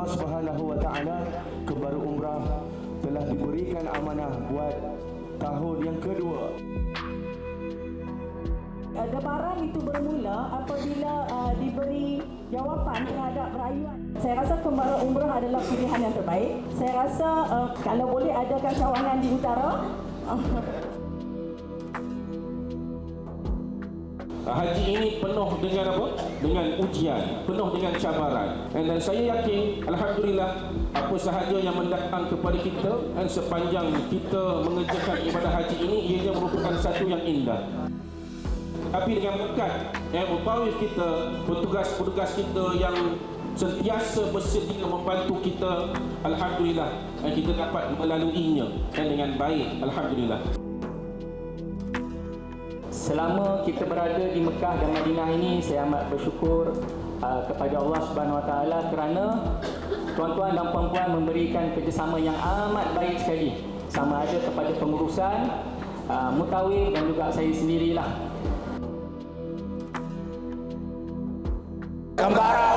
Allah Subhanahu wa taala, kembara umrah telah diberikan amanah buat tahun yang kedua. Debaran itu bermula apabila diberi jawapan terhadap rayuan. Saya rasa kembara umrah adalah pilihan yang terbaik. Saya rasa kalau boleh adakan cawangan di utara. Haji ini penuh dengan apa? Dengan ujian, penuh dengan cabaran. Dan saya yakin, alhamdulillah, apa sahaja yang mendatang kepada kita dan sepanjang kita mengerjakan ibadah haji ini, ianya merupakan satu yang indah. Tapi dengan berkat mutawif kita, petugas-petugas kita yang sentiasa bersedia membantu kita, alhamdulillah, kita dapat melaluinya dengan baik, alhamdulillah. Selama kita berada di Mekah dan Madinah ini, saya amat bersyukur kepada Allah Subhanahu Wa Taala kerana tuan-tuan dan puan-puan memberikan kerjasama yang amat baik sekali, sama ada kepada pengurusan, mutawif dan juga saya sendirilah. Kembara